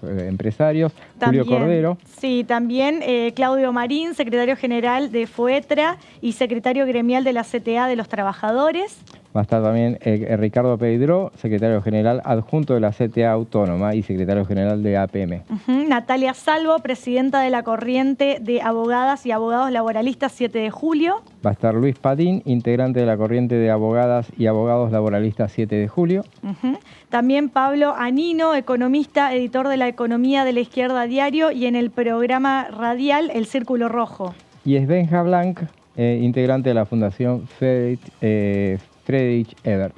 empresarios. También, Julio Cordero. Sí, también Claudio Marín, secretario general de FUETRA y secretario gremial de la CTA de los Trabajadores. Va a estar también Ricardo Pedro, secretario general adjunto de la CTA Autónoma y secretario general de APM. Natalia Salvo, presidenta de la Corriente de Abogadas y Abogados Laboralistas 7 de Julio. Va a estar Luis Padín, integrante de la Corriente de Abogadas y Abogados Laboralistas 7 de Julio. También Pablo Anino, economista, editor de La Economía de la Izquierda Diario y en el programa radial El Círculo Rojo. Y es Benja Blanc, integrante de la Fundación Friedrich Ebert.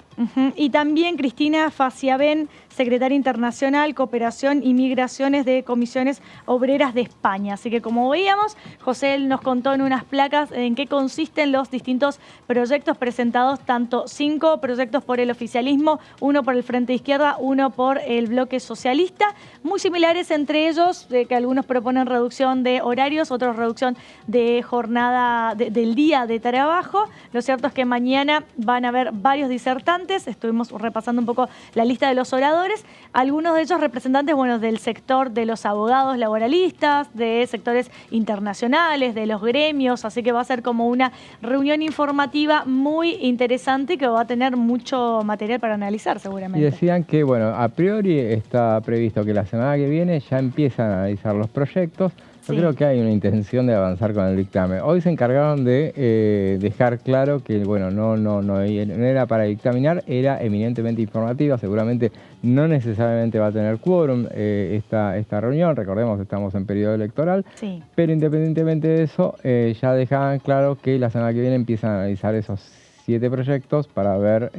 Y también Cristina Faciabén, secretaria internacional, cooperación y migraciones de Comisiones Obreras de España. Así que como veíamos, José nos contó en unas placas en qué consisten los distintos proyectos presentados, tanto 5 proyectos por el oficialismo, 1 por el Frente de Izquierda, 1 por el Bloque Socialista, muy similares entre ellos, que algunos proponen reducción de horarios, otros reducción de jornada del día de trabajo. Lo cierto es que mañana van a haber varios disertantes. Estuvimos repasando un poco la lista de los oradores, algunos de ellos representantes del sector de los abogados laboralistas, de sectores internacionales, de los gremios, así que va a ser como una reunión informativa muy interesante que va a tener mucho material para analizar seguramente. Y decían que, a priori está previsto que la semana que viene ya empiezan a analizar los proyectos. Yo creo que hay una intención de avanzar con el dictamen. Hoy se encargaron de dejar claro que, no era para dictaminar, era eminentemente informativa. Seguramente no necesariamente va a tener quórum esta reunión. Recordemos que estamos en periodo electoral. Sí. Pero independientemente de eso, ya dejaban claro que la semana que viene empiezan a analizar esos 7 proyectos para ver...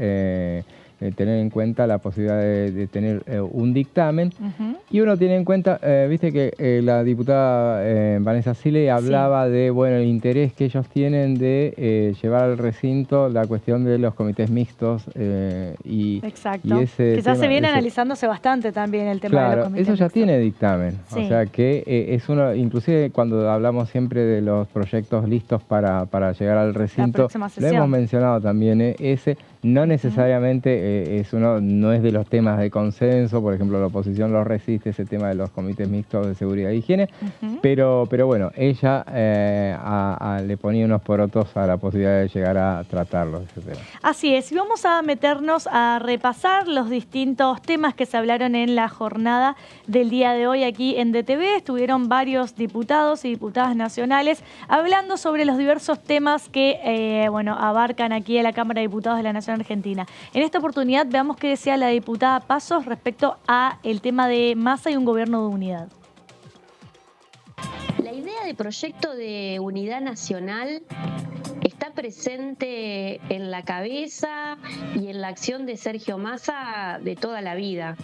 tener en cuenta la posibilidad de tener un dictamen. Y uno tiene en cuenta, viste que la diputada Vanessa Sile hablaba de el interés que ellos tienen de llevar al recinto la cuestión de los comités mixtos. Exacto. Y ese que ya tema, se viene analizándose bastante también el tema de los comités eso ya mixtos. tiene dictamen. Sí. O sea que es uno, inclusive cuando hablamos siempre de los proyectos listos para llegar al recinto, lo hemos mencionado también, ese no necesariamente no es de los temas de consenso, por ejemplo la oposición lo resiste, ese tema de los comités mixtos de seguridad e higiene, pero ella le ponía unos porotos a la posibilidad de llegar a tratarlo, ese tema. Así es, y vamos a meternos a repasar los distintos temas que se hablaron en la jornada del día de hoy aquí en DTV. Estuvieron varios diputados y diputadas nacionales hablando sobre los diversos temas que abarcan aquí a la Cámara de Diputados de la Nación Argentina. En esta oportunidad veamos qué decía la diputada Pazos respecto a el tema de Massa y un gobierno de unidad. La idea de proyecto de unidad nacional está presente en la cabeza y en la acción de Sergio Massa de toda la vida,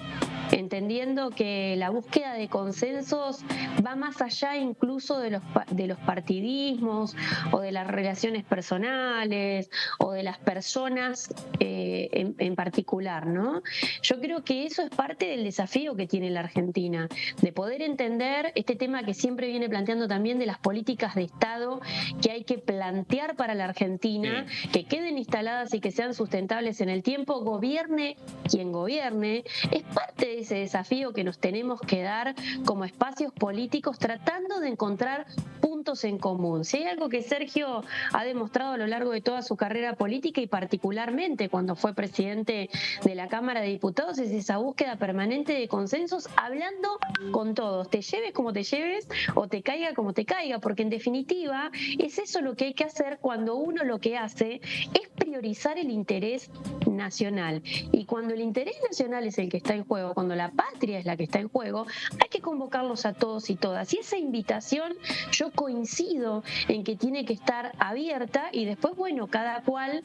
entendiendo que la búsqueda de consensos va más allá incluso de los partidismos o de las relaciones personales o de las personas en particular, ¿no? Yo creo que eso es parte del desafío que tiene la Argentina, de poder entender este tema que siempre viene planteando también de las políticas de Estado que hay que plantear para la Argentina, que queden instaladas y que sean sustentables en el tiempo, gobierne quien gobierne. Es parte de ese desafío que nos tenemos que dar como espacios políticos, tratando de encontrar puntos en común. Si hay algo que Sergio ha demostrado a lo largo de toda su carrera política y particularmente cuando fue presidente de la Cámara de Diputados, es esa búsqueda permanente de consensos, hablando con todos, te lleves como te lleves o te caiga como te caiga, porque en definitiva es eso lo que hay que hacer cuando uno lo que hace es priorizar el interés nacional. Y cuando el interés nacional es el que está en juego, cuando la patria es la que está en juego, hay que convocarlos a todos y todas. Y esa invitación yo coincido en que tiene que estar abierta y después, cada cual,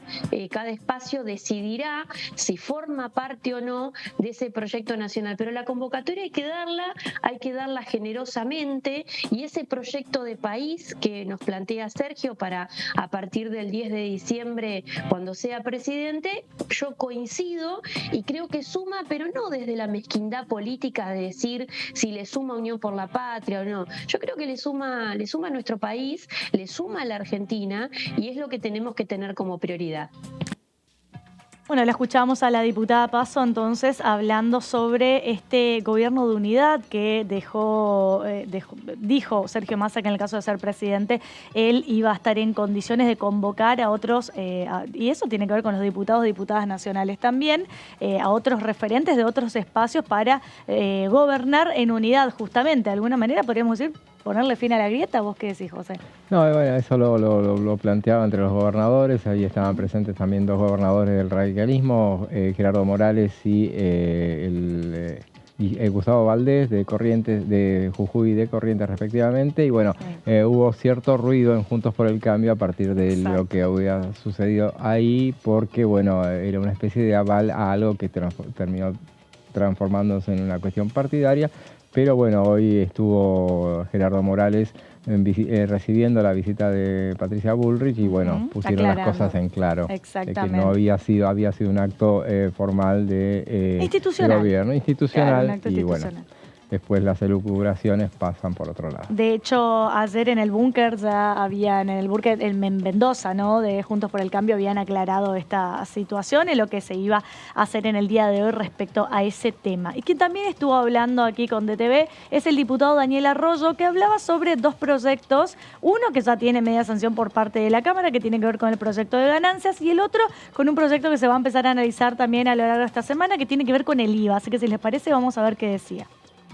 cada espacio decidirá si forma parte o no de ese proyecto nacional. Pero la convocatoria hay que darla generosamente, y ese proyecto de país que nos plantea Sergio para a partir del 10 de diciembre, cuando sea presidente, yo coincido y creo que suma, pero no desde la mezquindad política de decir si le suma Unión por la Patria o no. Yo creo que le suma a nuestro país, le suma a la Argentina, y es lo que tenemos que tener como prioridad. Bueno, la escuchamos a la diputada Paso entonces hablando sobre este gobierno de unidad que dijo Sergio Massa que en el caso de ser presidente él iba a estar en condiciones de convocar a otros, y eso tiene que ver con los diputados y diputadas nacionales también, a otros referentes de otros espacios para gobernar en unidad justamente. De alguna manera podríamos decir ponerle fin a la grieta. ¿Vos qué decís, José? No, eso lo planteaba entre los gobernadores. Ahí estaban presentes también 2 gobernadores del radicalismo, Gerardo Morales y Gustavo Valdés de Corrientes, de Jujuy y de Corrientes respectivamente, y bueno, hubo cierto ruido en Juntos por el Cambio a partir de lo que había sucedido ahí, porque bueno, era una especie de aval a algo que terminó transformándose en una cuestión partidaria, pero bueno, hoy estuvo Gerardo Morales recibiendo la visita de Patricia Bullrich y bueno, pusieron las cosas en claro. Exactamente. De que no había sido un acto formal de institucional. Gobierno, institucional, un acto y institucional. Bueno, después las elucubraciones pasan por otro lado. De hecho, ayer en el búnker ya habían, en Mendoza, ¿no?, de Juntos por el Cambio, habían aclarado esta situación en lo que se iba a hacer en el día de hoy respecto a ese tema. Y quien también estuvo hablando aquí con DTV es el diputado Daniel Arroyo, que hablaba sobre dos proyectos, uno que ya tiene media sanción por parte de la Cámara, que tiene que ver con el proyecto de ganancias, y el otro con un proyecto que se va a empezar a analizar también a lo largo de esta semana, que tiene que ver con el IVA. Así que si les parece, vamos a ver qué decía.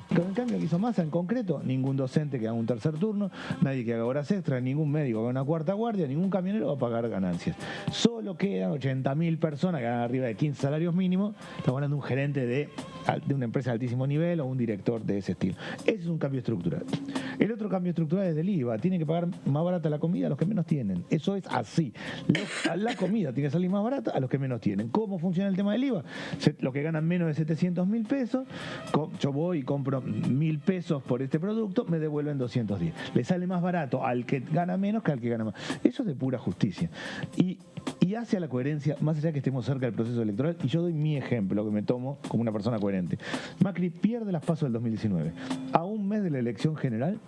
Con el cambio que hizo Massa en concreto, ningún docente que haga un tercer turno, nadie que haga horas extras, ningún médico que haga una cuarta guardia, ningún camionero va a pagar ganancias. Solo quedan 80.000 personas que ganan arriba de 15 salarios mínimos. Estamos hablando de un gerente de una empresa de altísimo nivel o un director de ese estilo. Ese es un cambio estructural. El otro cambio estructural es del IVA. Tienen que pagar más barata la comida a los que menos tienen. Eso es así. La comida tiene que salir más barata a los que menos tienen. ¿Cómo funciona el tema del IVA? Los que ganan menos de 700.000 pesos, yo voy y compro 1.000 pesos por este producto, me devuelven 210. Le sale más barato al que gana menos que al que gana más. Eso es de pura justicia. Y hacia la coherencia, más allá que estemos cerca del proceso electoral, y yo doy mi ejemplo, que me tomo como una persona coherente. Macri pierde las PASO del 2019. A un mes de la elección general,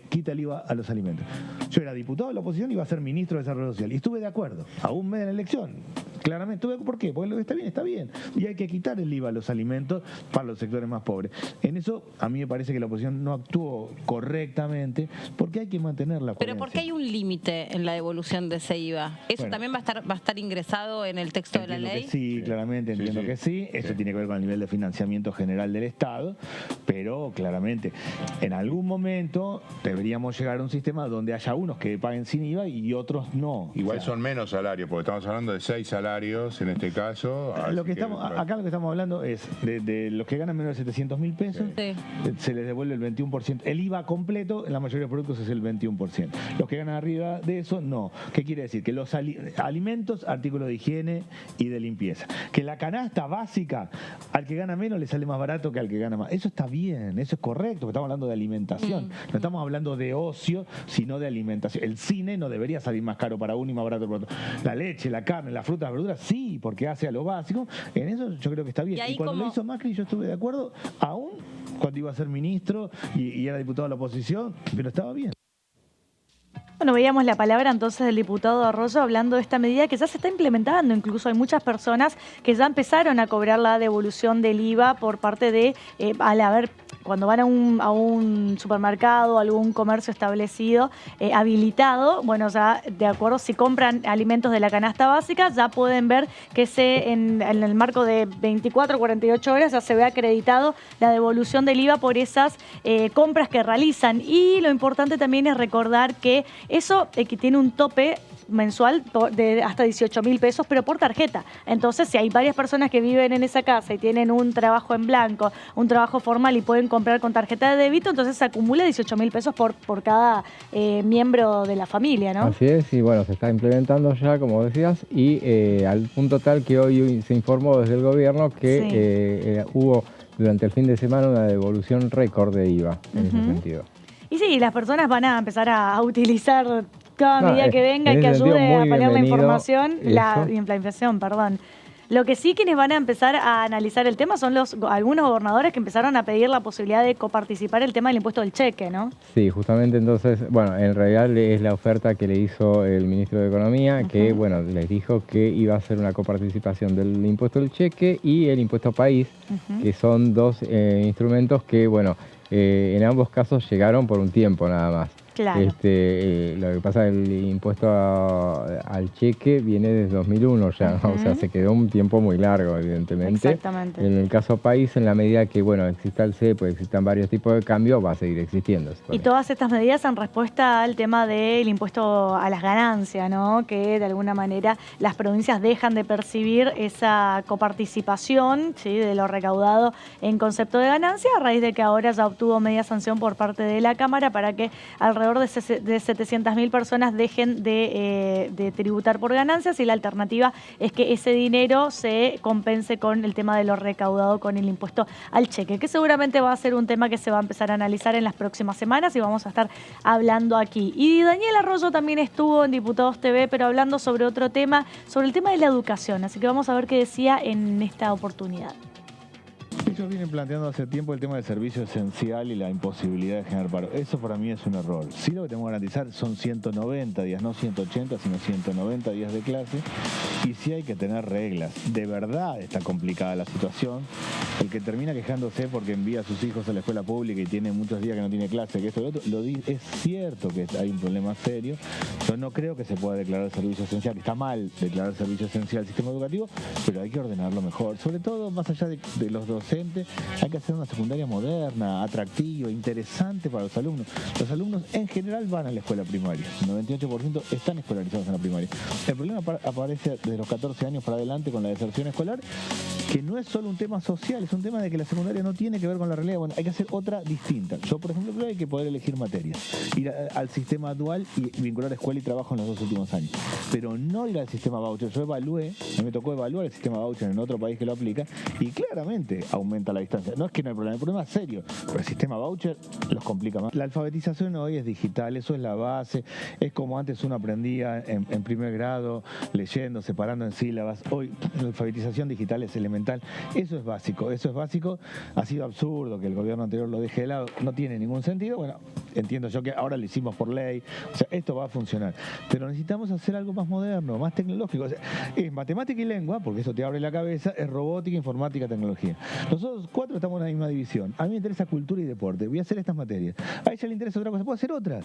quita el IVA a los alimentos. Yo era diputado de la oposición y iba a ser ministro de Desarrollo Social. Y estuve de acuerdo. A un mes de la elección. Claramente. ¿Por qué? Porque lo que está bien, está bien. Y hay que quitar el IVA a los alimentos para los sectores más pobres. En eso, a mí me parece que la oposición no actuó correctamente porque hay que mantener la coherencia. Pero ¿por qué hay un límite en la devolución de ese IVA? ¿Eso también va a estar ingresado en el texto de la ley? Sí, claramente entiendo que sí. Eso tiene que ver con el nivel de financiamiento general del Estado, pero claramente en algún momento deberíamos llegar a un sistema donde haya unos que paguen sin IVA y otros no. Igual son menos salarios, porque estamos hablando de 6 salarios en este caso. Acá lo que estamos hablando es de los que ganan menos de 700.000 pesos, se les devuelve el 21%. El IVA completo en la mayoría de productos es el 21%. Los que ganan arriba de eso, no. ¿Qué quiere decir? Que los alimentos, artículos de higiene y de limpieza. Que la canasta básica, al que gana menos le sale más barato que al que gana más. Eso está bien, eso es correcto, porque estamos hablando de alimentación. No estamos hablando de ocio, sino de alimentación. El cine no debería salir más caro para uno y más barato para otro. La leche, la carne, la fruta, las verduras, sí, porque hace a lo básico. En eso yo creo que está bien. Y cuando lo hizo Macri yo estuve de acuerdo, aún cuando iba a ser ministro y era diputado de la oposición, pero estaba bien. Bueno, veíamos la palabra entonces del diputado Arroyo hablando de esta medida que ya se está implementando. Incluso hay muchas personas que ya empezaron a cobrar la devolución del IVA por parte de, cuando van a un supermercado, algún comercio establecido, habilitado, bueno, ya de acuerdo, si compran alimentos de la canasta básica, ya pueden ver que en el marco de 24 o 48 horas ya se ve acreditado la devolución del IVA por esas compras que realizan. Y lo importante también es recordar que eso que tiene un tope mensual de hasta 18.000 pesos, pero por tarjeta. Entonces, si hay varias personas que viven en esa casa y tienen un trabajo en blanco, un trabajo formal y pueden comprar con tarjeta de débito, entonces se acumula 18.000 pesos por cada miembro de la familia, ¿no? Así es, y bueno, se está implementando ya, como decías, y al punto tal que hoy se informó desde el gobierno que hubo durante el fin de semana una devolución récord de IVA en ese sentido. Y sí, las personas van a empezar a utilizar cada medida que venga y que ayude a paliar la información, la inflación, perdón. Lo que sí, quienes van a empezar a analizar el tema son algunos gobernadores que empezaron a pedir la posibilidad de coparticipar el tema del impuesto del cheque, ¿no? Sí, justamente entonces, bueno, en realidad es la oferta que le hizo el ministro de Economía, que, bueno, les dijo que iba a hacer una coparticipación del impuesto del cheque y el impuesto país, que son dos instrumentos que, bueno, en ambos casos llegaron por un tiempo nada más. Claro. Lo que pasa es que el impuesto al cheque viene desde 2001 ya, o sea, se quedó un tiempo muy largo, evidentemente. Exactamente. En el caso país, en la medida que, bueno, exista el CEPO, existan varios tipos de cambio, va a seguir existiendo. Y todas estas medidas en respuesta al tema del impuesto a las ganancias, ¿no? Que de alguna manera las provincias dejan de percibir esa coparticipación, ¿sí?, de lo recaudado en concepto de ganancia, a raíz de que ahora ya obtuvo media sanción por parte de la Cámara para que alrededor de 700.000 personas dejen de tributar por ganancias, y la alternativa es que ese dinero se compense con el tema de lo recaudado con el impuesto al cheque, que seguramente va a ser un tema que se va a empezar a analizar en las próximas semanas y vamos a estar hablando aquí. Y Daniel Arroyo también estuvo en Diputados TV, pero hablando sobre otro tema, sobre el tema de la educación, así que vamos a ver qué decía en esta oportunidad. Ellos vienen planteando hace tiempo el tema del servicio esencial y la imposibilidad de generar paro. Eso para mí es un error. Sí, lo que tengo que garantizar son 190 días, no 180, sino 190 días de clase. Y sí hay que tener reglas. De verdad está complicada la situación. El que termina quejándose porque envía a sus hijos a la escuela pública y tiene muchos días que no tiene clase, que esto y lo otro, es cierto que hay un problema serio. Yo no creo que se pueda declarar servicio esencial. Está mal declarar servicio esencial al sistema educativo, pero hay que ordenarlo mejor. Sobre todo, más allá de los docentes, hay que hacer una secundaria moderna, atractiva, interesante para los alumnos. Los alumnos en general van a la escuela primaria. El 98% están escolarizados en la primaria. El problema aparece desde los 14 años para adelante con la deserción escolar, que no es solo un tema social, es un tema de que la secundaria no tiene que ver con la realidad. Bueno, hay que hacer otra distinta. Yo, por ejemplo, creo que hay que poder elegir materias. Ir al sistema dual y vincular escuela y trabajo en los 2 últimos años. Pero no ir al sistema voucher. Yo evalué, a mí me tocó evaluar el sistema voucher en otro país que lo aplica, y claramente aumenta la distancia. No es que no hay problema, el problema es serio, pero el sistema voucher los complica más. La alfabetización hoy es digital, eso es la base. Es como antes uno aprendía en primer grado, leyendo, separando en sílabas. Hoy la alfabetización digital es elemental. Eso es básico, eso es básico. Ha sido absurdo que el gobierno anterior lo deje de lado, no tiene ningún sentido. Bueno, entiendo yo que ahora lo hicimos por ley, o sea, esto va a funcionar. Pero necesitamos hacer algo más moderno, más tecnológico. O sea, es matemática y lengua, porque eso te abre la cabeza, es robótica, informática, tecnología. Nosotros 4 estamos en la misma división. A mí me interesa cultura y deporte, voy a hacer estas materias. A ella le interesa otra cosa, puedo hacer otra.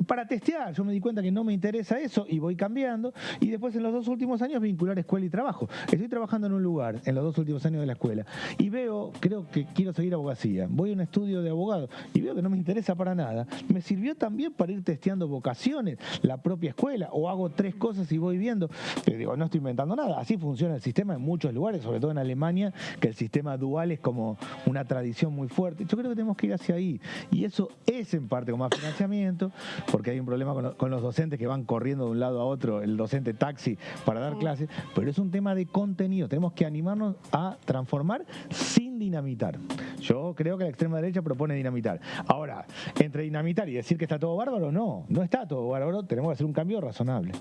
Para testear, yo me di cuenta que no me interesa eso y voy cambiando. Y después en los 2 últimos años vincular escuela y trabajo. Estoy trabajando en un lugar en los 2 últimos años de la escuela y veo, creo que quiero seguir abogacía. Voy a un estudio de abogado y veo que no me interesa para nada. Me sirvió también para ir testeando vocaciones, la propia escuela, o hago 3 cosas y voy viendo. Digo, no estoy inventando nada. Así funciona el sistema en muchos lugares, sobre todo en Alemania, que el sistema dual es como una tradición muy fuerte. Yo creo que tenemos que ir hacia ahí. Y eso es en parte con más financiamiento, porque hay un problema con los docentes que van corriendo de un lado a otro, el docente taxi para dar clases, pero es un tema de contenido. Tenemos que animarnos a transformar sin dinamitar. Yo creo que la extrema derecha propone dinamitar. Ahora, entre dinamitar y decir que está todo bárbaro, no está todo bárbaro, tenemos que hacer un cambio razonable.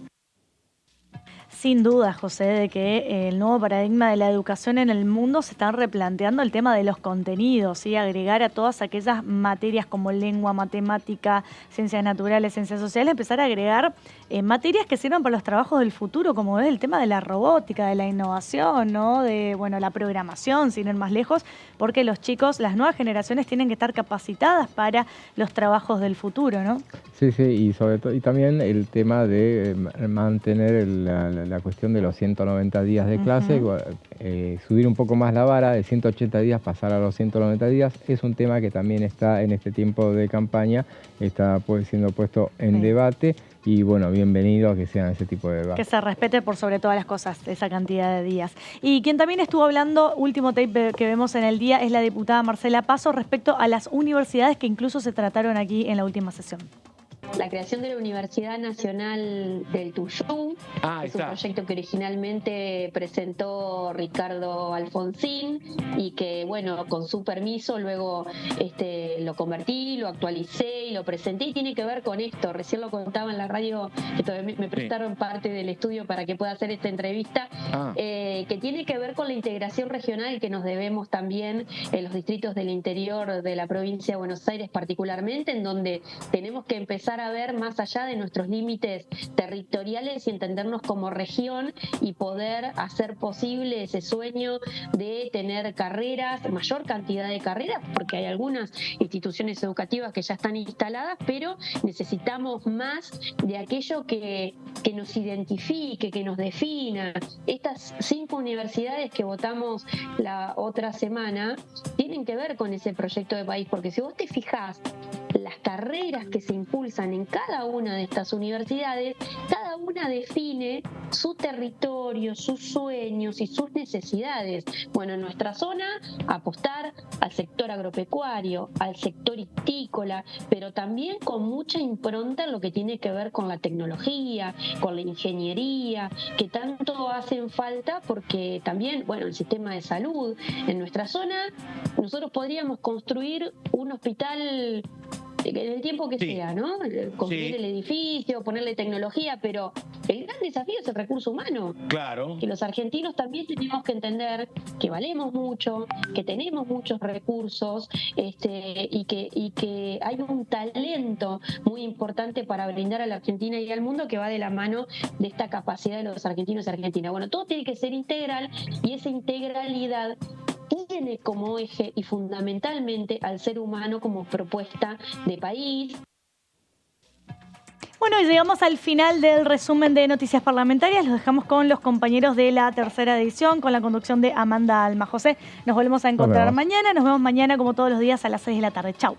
Sin duda, José, de que el nuevo paradigma de la educación en el mundo se está replanteando el tema de los contenidos, y agregar a todas aquellas materias como lengua, matemática, ciencias naturales, ciencias sociales, empezar a agregar materias que sirvan para los trabajos del futuro, como es el tema de la robótica, de la innovación, ¿no? De la programación, sin ir más lejos, porque los chicos, las nuevas generaciones tienen que estar capacitadas para los trabajos del futuro, ¿no? Sí, y sobre todo, y también el tema de mantener la cuestión de los 190 días de clase, subir un poco más la vara, de 180 días pasar a los 190 días, es un tema que también está en este tiempo de campaña, está siendo puesto en debate, y bueno, bienvenido a que sean ese tipo de debate. Que se respete por sobre todas las cosas esa cantidad de días. Y quien también estuvo hablando, último tape que vemos en el día, es la diputada Marcela Paso respecto a las universidades que incluso se trataron aquí en la última sesión. La creación de la Universidad Nacional del Tuyú es un proyecto que originalmente presentó Ricardo Alfonsín y que, bueno, con su permiso luego lo convertí, lo actualicé y lo presenté, y tiene que ver con esto. Recién lo contaba en la radio, que todavía me prestaron parte del estudio para que pueda hacer esta entrevista, que tiene que ver con la integración regional que nos debemos también en los distritos del interior de la provincia de Buenos Aires particularmente, en donde tenemos que empezar empezar a ver más allá de nuestros límites territoriales y entendernos como región y poder hacer posible ese sueño de tener carreras, mayor cantidad de carreras, porque hay algunas instituciones educativas que ya están instaladas, pero necesitamos más de aquello que nos identifique, que nos defina. Estas 5 universidades que votamos la otra semana tienen que ver con ese proyecto de país, porque si vos te fijás, las carreras que se impulsan en cada una de estas universidades, cada una define su territorio, sus sueños y sus necesidades. Bueno, en nuestra zona, apostar al sector agropecuario, al sector histícola, pero también con mucha impronta en lo que tiene que ver con la tecnología, con la ingeniería, que tanto hacen falta, porque también, bueno, el sistema de salud en nuestra zona, nosotros podríamos construir un hospital en el tiempo que sea, ¿no? Construir el edificio, ponerle tecnología, pero el gran desafío es el recurso humano. Claro. Que los argentinos también tenemos que entender que valemos mucho, que tenemos muchos recursos, y que hay un talento muy importante para brindar a la Argentina y al mundo que va de la mano de esta capacidad de los argentinos y argentinas. Bueno, todo tiene que ser integral y esa integralidad tiene como eje y fundamentalmente al ser humano como propuesta de país. Bueno, y llegamos al final del resumen de Noticias Parlamentarias. Los dejamos con los compañeros de la tercera edición, con la conducción de Amanda Alma José. Nos volvemos a encontrar mañana. Nos vemos mañana, como todos los días, a las 6 de la tarde. Chau.